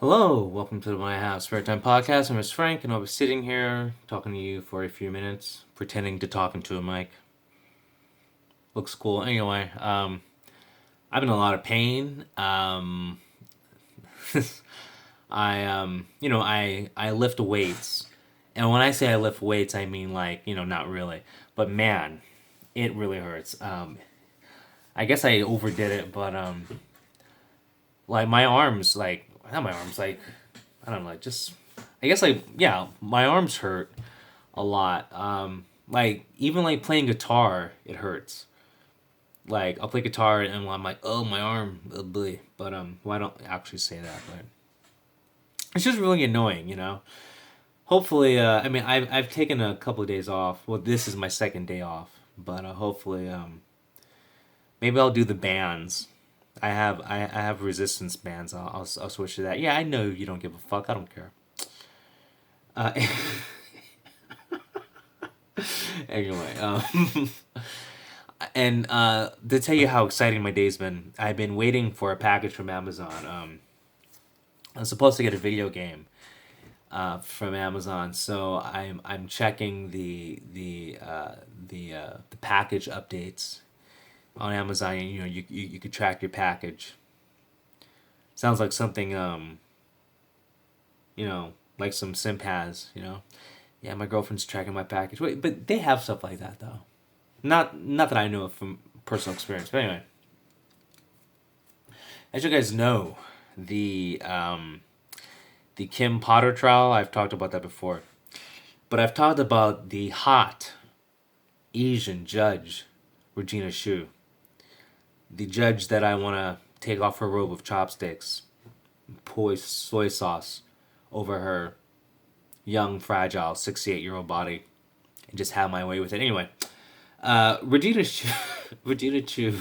Hello, welcome to my house spare time podcast. I'm Miss Frank, and I'll be sitting here talking to you for a few minutes, pretending to talk into a mic. Looks cool. Anyway, I'm in a lot of pain. I lift weights, and when I say I lift weights, I mean like not really, but man, it really hurts. I guess I overdid it, but like my arms, like not my arms, like I don't know, like just I guess like yeah, my arms hurt a lot. Like even like playing guitar, it hurts. Like I'll play guitar and I'm like, oh my arm, ugly. But well, I don't actually say that, but it's just really annoying. Hopefully, I mean, I've taken a couple of days off. Well, this is my second day off, but hopefully, maybe I'll do the bands. I have resistance bands. I'll switch to that. Yeah, I know you don't give a fuck. I don't care. Uh, anyway, and to tell you how exciting my day's been, I've been waiting for a package from Amazon. I'm supposed to get a video game from Amazon, so I'm checking the package updates on Amazon. And, you could track your package. Sounds like something like some simp has. Yeah, my girlfriend's tracking my package. Wait, but they have stuff like that though. Not that I know of from personal experience. But anyway, as you guys know, the Kim Potter trial. I've talked about that before, but I've talked about the hot Asian judge, Regina Chu, the judge that I want to take off her robe with chopsticks, pour soy sauce over her young, fragile 68-year-old body, and just have my way with it. Anyway, Regina Chu, Regina Chu.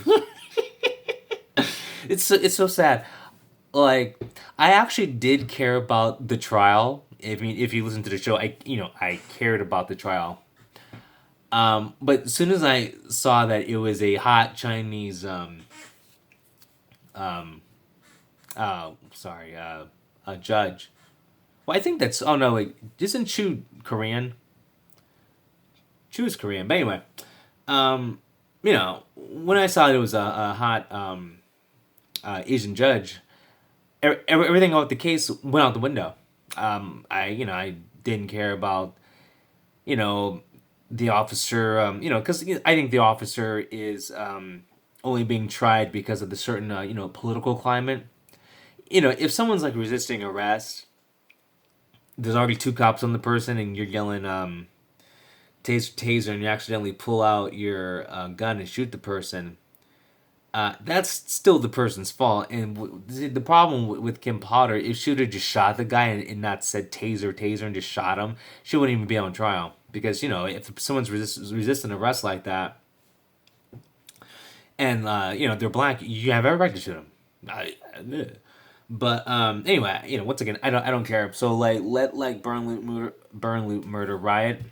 It's so sad. Like I actually did care about the trial. If you listen to the show, I cared about the trial. But as soon as I saw that it was a hot Chinese sorry a judge. Well, I think that's oh no wait, isn't Chu Korean? Chu is Korean. But anyway, when I saw it was a hot Asian judge, everything about the case went out the window. I didn't care about you know the officer. Because I think the officer is only being tried because of the certain political climate. If someone's like resisting arrest, there's already two cops on the person, and you're yelling taser, and you accidentally pull out your gun and shoot the person. That's still the person's fault. And the problem with Kim Potter, if she would have just shot the guy and not said taser, and just shot him, she wouldn't even be on trial. Because, if someone's resisting arrest like that, and, they're black, you have every right to shoot them. But anyway, once again, I don't care. So let like burn loot murder riot,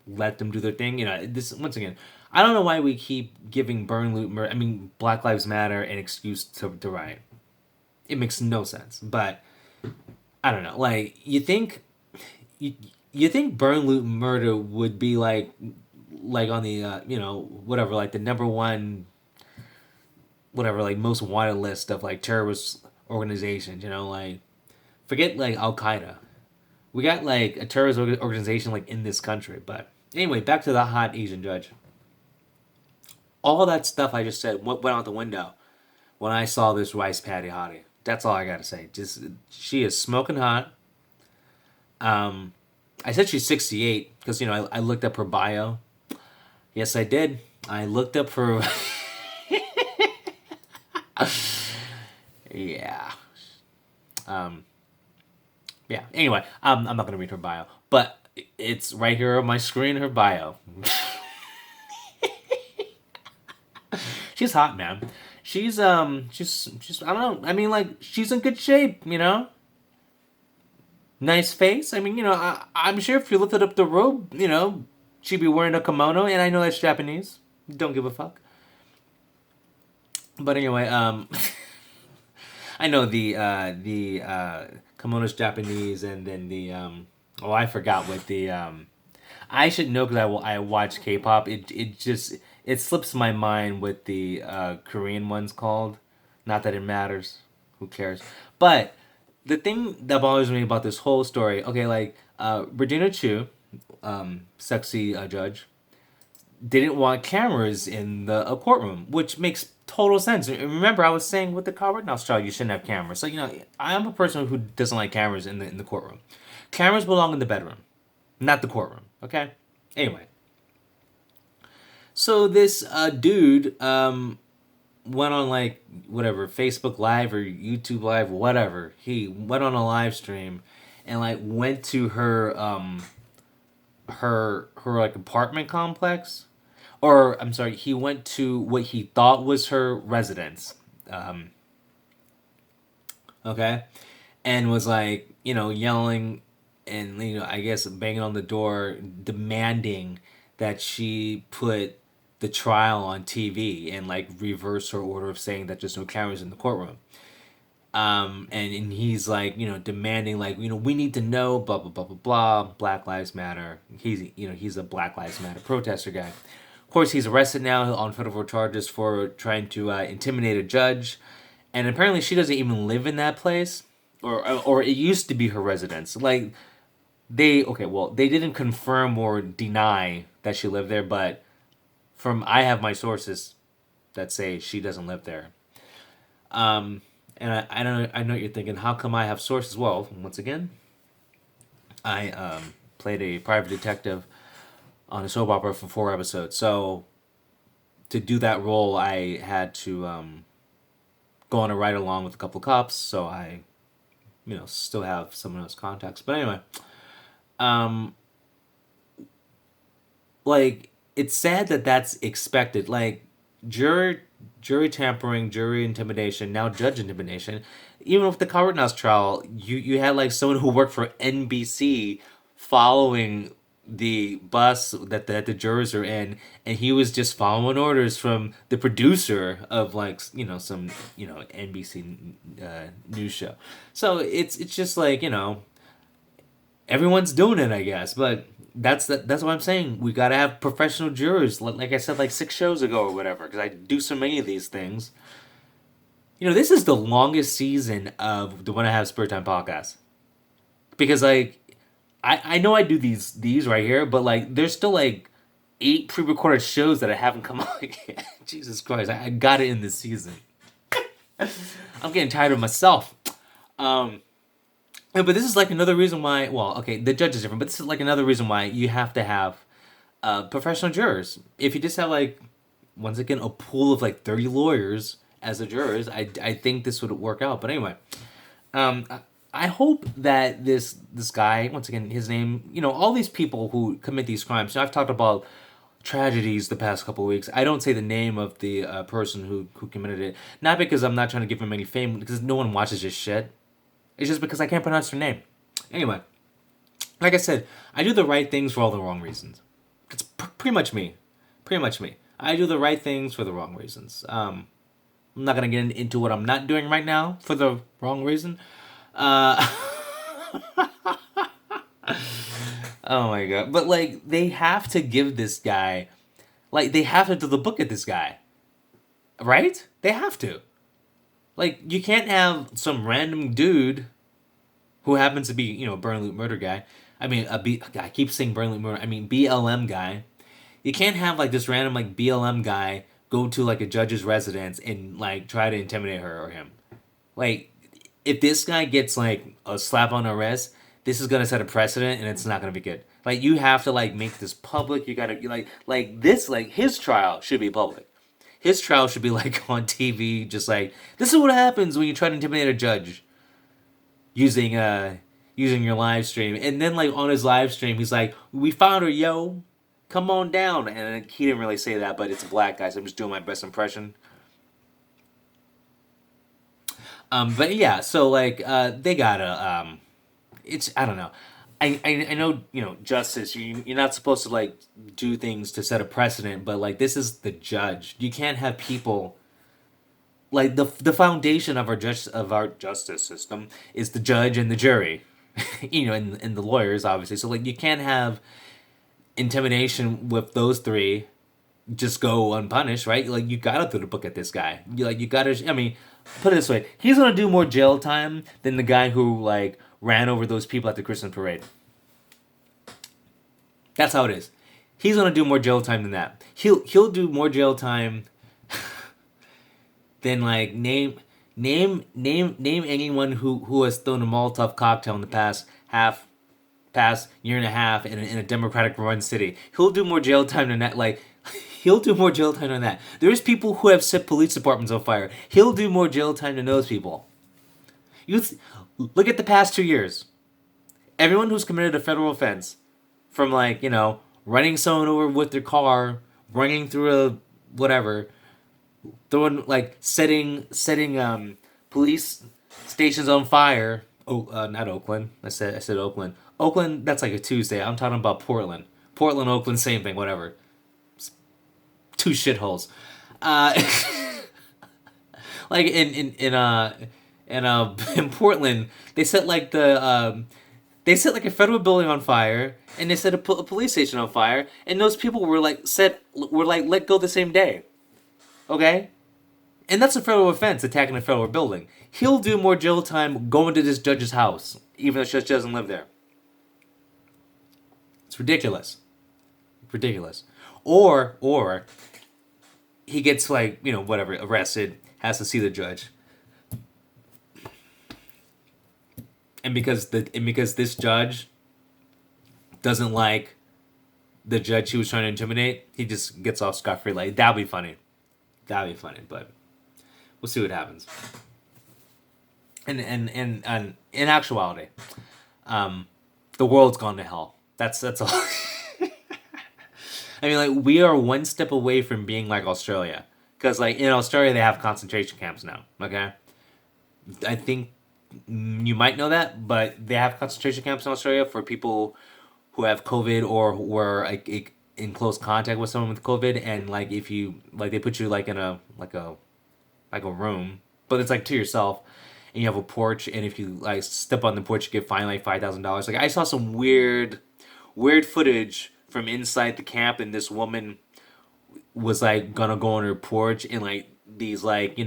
let them do their thing. This once again, I don't know why we keep giving burn loot murder. I mean, Black Lives Matter an excuse to riot. It makes no sense. But I don't know. Like you, you think burn loot murder would be like on the whatever, like the number one whatever, like most wanted list of like terrorist organizations. Like forget like Al Qaeda. We got like a terrorist organization like in this country. But anyway, back to the hot Asian judge. All that stuff I just said went out the window when I saw this rice patty hottie. That's all I gotta say. Just she is smoking hot. I said she's 68 because I looked up her bio. Yes, I did. I looked up her. Yeah. Um, yeah. Anyway, I'm not gonna read her bio, but it's right here on my screen. Her bio. She's hot, man. She's I don't know. I mean, like she's in good shape. Nice face. I mean, I'm sure if you lifted up the robe, she'd be wearing a kimono, and I know that's Japanese. Don't give a fuck. But anyway, I know the kimono's Japanese, and then the oh, I forgot what the I should know because I watch K-pop. It just it slips my mind what the Korean one's called. Not that it matters. Who cares? But the thing that bothers me about this whole story, okay, like Regina Chu, sexy judge, didn't want cameras in the courtroom, which makes total sense. Remember, I was saying with the Kyle Rittenhouse trial, you shouldn't have cameras. So I am a person who doesn't like cameras in the courtroom. Cameras belong in the bedroom, not the courtroom. Okay. Anyway, so this dude went on like whatever Facebook Live or YouTube Live, whatever. He went on a live stream and like went to her like apartment complex, or I'm sorry, he went to what he thought was her residence. Um, okay, and was like yelling and I guess banging on the door, demanding that she put the trial on TV and like reverse her order of saying that there's no cameras in the courtroom. And he's like demanding like we need to know blah blah blah blah blah, Black Lives Matter. He's a Black Lives Matter protester guy. Of course, he's arrested now on federal charges for trying to intimidate a judge, and apparently she doesn't even live in that place, or it used to be her residence. Like they didn't confirm or deny that she lived there, but from I have my sources that say she doesn't live there. Um, and I know what you're thinking. How come I have sources? Well, once again, I played a private detective on a soap opera for 4 episodes. So to do that role, I had to go on a ride along with a couple of cops. So I, still have some of those contacts. But anyway, um, like it's sad that that's expected. Like jury jury tampering, jury intimidation, now judge intimidation. Even with the Kyle Rittenhouse trial, you had like someone who worked for NBC following the bus that the jurors are in, and he was just following orders from the producer of like some NBC news show. So it's just like everyone's doing it, I guess. But that's what I'm saying. We gotta have professional jurors, like I said, like 6 shows ago or whatever. Because I do so many of these things. This is the longest season of the When I Have Spare Time podcast. Because like, I know I do these right here, but like, there's still like 8 pre-recorded shows that I haven't come out yet. Jesus Christ, I got it in this season. I'm getting tired of myself. Um, Yeah, but this is like another reason why. Well, okay, the judge is different, but this is like another reason why you have to have professional jurors. If you just have like, once again, a pool of like 30 lawyers as the jurors, I think this would work out. But anyway, I hope that this guy, once again, his name, all these people who commit these crimes. I've talked about tragedies the past couple of weeks. I don't say the name of the person who committed it, not because I'm not trying to give him any fame, because no one watches this shit. It's just because I can't pronounce her name. Anyway, like I said, I do the right things for all the wrong reasons. It's pretty much me. Pretty much me. I do the right things for the wrong reasons. I'm not gonna get into what I'm not doing right now for the wrong reason. Uh, oh my god! But like, they have to give this guy, like, they have to do the book at this guy, right? They have to. Like, you can't have some random dude who happens to be, Burn Loot Murder guy. I mean, I keep saying Burn Loot Murder. I mean, BLM guy. You can't have, like, this random, like, BLM guy go to, like, a judge's residence and, like, try to intimidate her or him. Like, if this guy gets, like, a slap on the wrist, this is going to set a precedent and it's not going to be good. Like, you have to, like, make this public. You got to, like, his trial should be public. His trial should be like on TV, just like, this is what happens when you try to intimidate a judge using your live stream. And then like on his live stream, he's like, "We found her, yo, come on down." And he didn't really say that, but it's a black guy, so I'm just doing my best impression. But yeah, so like they gotta it's I don't know. I know justice. You're not supposed to like do things to set a precedent, but like this is the judge. You can't have people like the foundation of our justice system is the judge and the jury, and the lawyers obviously. So like you can't have intimidation with those three just go unpunished, right? Like you gotta throw the book at this guy. You gotta. I mean, put it this way: he's gonna do more jail time than the guy who like ran over those people at the Christmas parade. That's how it is. He's gonna do more jail time than that. He'll do more jail time than like name anyone who has thrown a Molotov cocktail in the past year and a half in a Democratic run city. He'll do more jail time than that. Like he'll do more jail time than that. There's people who have set police departments on fire. He'll do more jail time than those people. Look at the past 2 years. Everyone who's committed a federal offense, from like running someone over with their car, running through a whatever, throwing like setting police stations on fire. Oh, not Oakland. I said Oakland. Oakland. That's like a Tuesday. I'm talking about Portland. Portland, Oakland, same thing. Whatever. Two shitholes. Uh, like in Portland, they set like a federal building on fire, and they set a police station on fire, and those people were like let go the same day. Okay, and that's a federal offense, attacking a federal building. He'll do more jail time going to this judge's house, even though the judge doesn't live there. It's ridiculous. Ridiculous. Or he gets like, whatever, arrested, has to see the judge. And because this judge doesn't like the judge he was trying to intimidate, he just gets off scot free. Like that'd be funny. That'd be funny, but we'll see what happens. And in actuality, the world's gone to hell. That's all. I mean, like we are one step away from being like Australia, because like in Australia they have concentration camps now. Okay, I think you might know that, but they have concentration camps in Australia for people who have COVID or were like in close contact with someone with COVID, and like if you like they put you like in a room, but it's like to yourself, and you have a porch, and if you like step on the porch, you get fined like $5,000. Like I saw some weird footage from inside the camp, and this woman was like gonna go on her porch, and like these like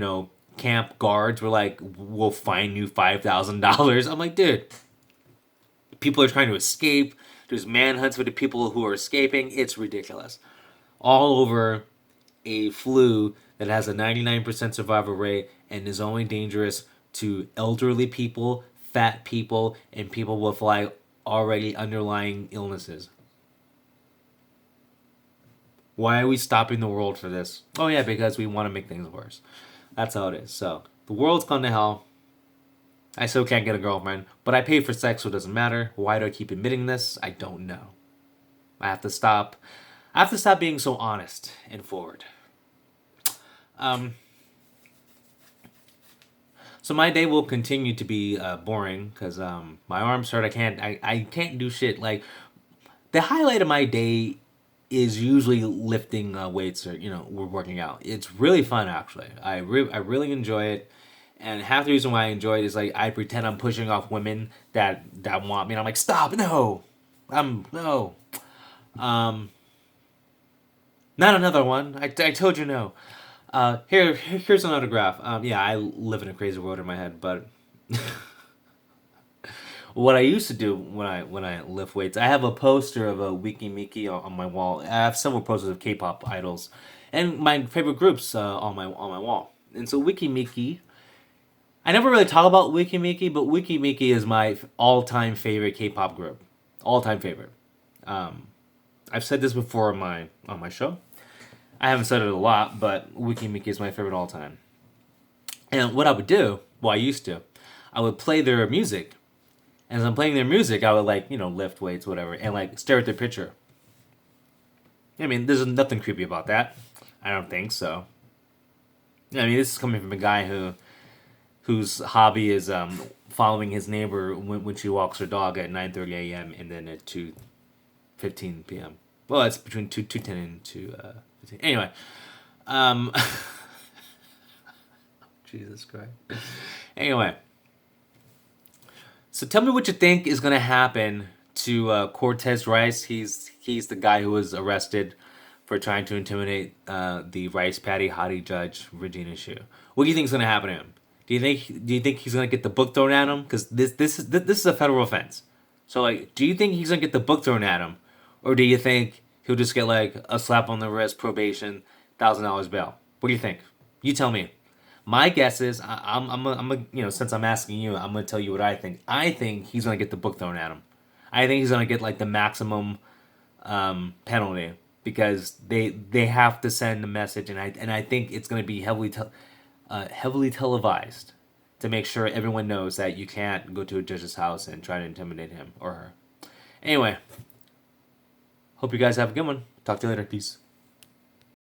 camp guards were like, "We'll fine you $5,000." I'm like, dude, people are trying to escape. There's manhunts for the people who are escaping. It's ridiculous. All over a flu that has a 99% survival rate and is only dangerous to elderly people, fat people, and people with like already underlying illnesses. Why are we stopping the world for this? Oh yeah, because we want to make things worse. That's how it is. So the world's gone to hell. I still can't get a girlfriend, but I pay for sex, so it doesn't matter. Why do I keep admitting this? I don't know. I have to stop. I have to stop being so honest and forward. Um. So my day will continue to be boring because my arms hurt. I can't do shit. Like the highlight of my day is usually lifting weights or we're working out. It's really fun actually. I really enjoy it, and half the reason why I enjoy it is like I pretend I'm pushing off women that want me, and I'm like, stop, no, no, um, not another one. I told you no. Here's an autograph. Yeah, I live in a crazy world in my head, but what I used to do when I lift weights, I have a poster of a Wiki Miki on my wall. I have several posters of K-pop idols, and my favorite groups on my wall. And so Wiki Miki, I never really talk about Wiki Miki, but Wiki Miki is my all-time favorite K-pop group, all-time favorite. Um, I've said this before on my show. I haven't said it a lot, but Wiki Miki is my favorite all time. And what I would do, well, I used to, I would play their music. And as I'm playing their music, I would like, lift weights, whatever, and like stare at their picture. I mean, there's nothing creepy about that. I don't think so. I mean, this is coming from a guy whose hobby is following his neighbor when she walks her dog at 9:30 a.m. and then at 2:15 p.m. Well, it's between 2:10 and 2. Anyway, um, Jesus Christ. Anyway, so tell me what you think is going to happen to Cortez Rice. He's the guy who was arrested for trying to intimidate the rice patty hottie judge Regina Chu. What do you think is going to happen to him? Do you think he's going to get the book thrown at him? Because this is a federal offense. So like, do you think he's going to get the book thrown at him, or do you think he'll just get like a slap on the wrist, probation, $1,000 bail? What do you think? You tell me. My guess is since I'm asking you, I'm gonna tell you what I think. I think he's gonna get the book thrown at him. I think he's gonna get like the maximum penalty because they have to send a message, and I think it's gonna be heavily televised to make sure everyone knows that you can't go to a judge's house and try to intimidate him or her. Anyway, hope you guys have a good one. Talk to you later. Peace.